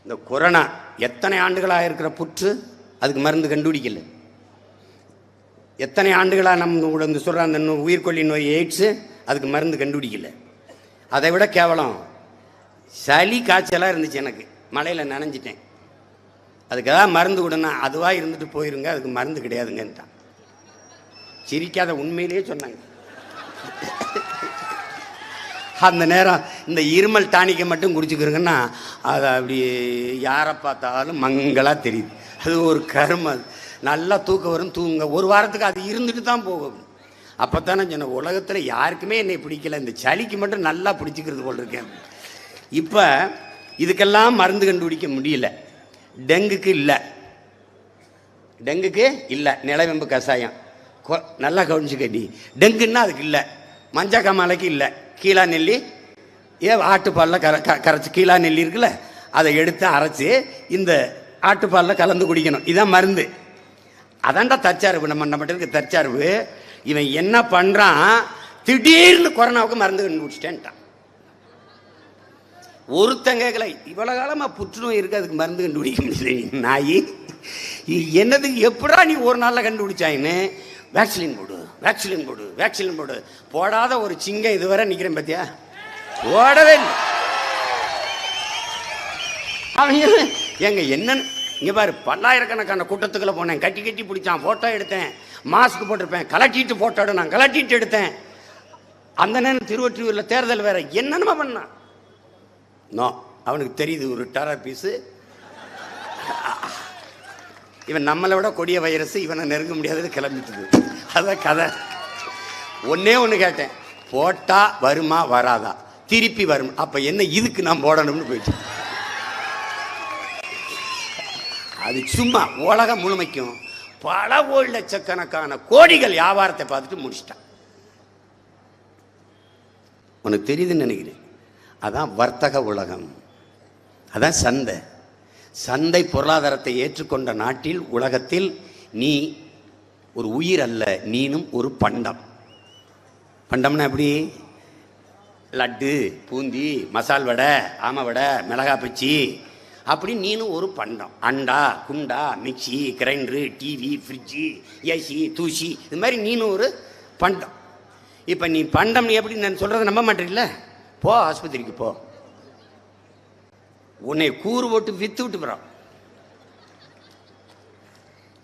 இந்த கொரோனா எத்தனை ஆண்டுகளாக இருக்கிற புற்று, அதுக்கு மருந்து கண்டுபிடிக்கல. எத்தனை ஆண்டுகளாக நம்ம இந்த சொல்கிற அந்த உயிர்கொல்லி நோய் எய்ட்ஸு, அதுக்கு மருந்து கண்டுபிடிக்கல. அதை விட கேவலம் சளி காய்ச்சலாக இருந்துச்சு, எனக்கு மழையில் நனைஞ்சிட்டேன், அதுக்கு ஏதாவது மருந்து விடனா அதுவாக இருந்துட்டு போயிருங்க, அதுக்கு மருந்து கிடையாதுங்கன்ட்டான். சிரிக்காத உண்மையிலேயே சொன்னாங்க. அந்த நேரம் இந்த இருமல் டானிக்கை மட்டும் குடிச்சுக்கிறங்கன்னா அது அப்படி யாரை பார்த்தாலும் மங்களாக தெரியுது. அது ஒரு கரும. நல்லா தூக்கம் வரும், தூங்க ஒரு வாரத்துக்கு அது இருந்துட்டு தான் போகும். அப்போ தானே சொன்ன உலகத்தில் யாருக்குமே என்னை பிடிக்கல, இந்த சளிக்கு மட்டும் நல்லா பிடிச்சிக்கிறது போல் இருக்கேன். இப்போ இதுக்கெல்லாம் மருந்து கண்டுபிடிக்க முடியல. டெங்குக்கு இல்லை, டெங்குக்கு இல்லை நிலவேம்பு கஷாயம். நல்லா கவனிச்சு கட்டி. டெங்குன்னா அதுக்கு இல்லை. மஞ்சள் காமாலைக்கு இல்லை. கீழா நெல்லி ஆட்டுப்பாலில் கரைச்சி, கீழா நெல்லி இருக்குல்ல, அதை எடுத்து அரைச்சி இந்த ஆட்டுப்பாலில் கலந்து குடிக்கணும். இதுதான் மருந்து. அதான்டா தற்சார்பு. நம்ம இருக்க தற்சார்பு. இவன் என்ன பண்ணுறான், திடீர்னு கொரோனாவுக்கு மருந்து கண்டுபிடிச்சிட்டேன்ட்டான். ஒருத்தங்க கேட்கல, இவ்வளோ காலமாக புற்றுநோய் இருக்குது, அதுக்கு மருந்து கண்டுபிடிக்க முடியல. நாய் என்னதுக்கு எப்படா நீ ஒரு நாளில் கண்டுபிடிச்சாயின்னு. வேக்சிலின் போடு, வேக்சிலின் போடு, வேக்சிலின் போடு. போடாத ஒரு சிங்கம் இதுவரை நிற்கிறேன் பார்த்தியா, போடவே இல்லை. அவங்க எங்க என்னன்னு இங்கே பாரு, பல்லாயிரக்கணக்கான கூட்டத்துக்குள்ள போனேன், கட்டி கட்டி பிடிச்சான், ஃபோட்டோ எடுத்தேன், மாஸ்க் போட்டிருப்பேன், கலட்டிட்டு ஃபோட்டோ நான் கலட்டிட்டு எடுத்தேன். அந்த நேரம் திருவொற்றியூரில் தேர்தல் வேற, என்னென்னமா பண்ணான். நோ, அவனுக்கு தெரியுது ஒரு டெரர் பீஸு. இவன் நம்மளை விட கொடிய வைரஸ், இவனை நெருங்க முடியாதது கிளம்பிட்டுது. அதான் கதை. ஒன்னே ஒன்று கேட்டேன், போட்டா வருமா வராதா, திருப்பி வரும், அப்போ என்ன இதுக்கு நான் போடணும்னு போயிட்டு. அது சும்மா உலகம் முழுமைக்கும் பல லட்சக்கணக்கான கோடிகள் வியாபாரத்தை பார்த்துட்டு முடிச்சிட்டான். உனக்கு தெரியுதுன்னு நினைக்கிறேன். அதான் வர்த்தக உலகம், அதான் சந்தை. சந்தை பொருளாதாரத்தை ஏற்றுக்கொண்ட நாட்டில், உலகத்தில் நீ ஒரு உயிர் அல்ல, நீனும் ஒரு பண்டம். பண்டம்னா எப்படி? லட்டு, பூந்தி, மசால் வடை, ஆமை வடை, மிளகா பச்சி, அப்படி நீனும் ஒரு பண்டம். அண்டா, குண்டா, mixie, grinder, TV, fridge, AC, தூசி, இது மாதிரி நீனும் ஒரு பண்டம். இப்போ நீ பண்டம், நீ எப்படி நான் சொல்கிறத நம்ப மாட்டேறில்ல, போ ஆஸ்பத்திரிக்கு போ, உன்னை கூறு போட்டு வித்து விட்டு போகிறான்.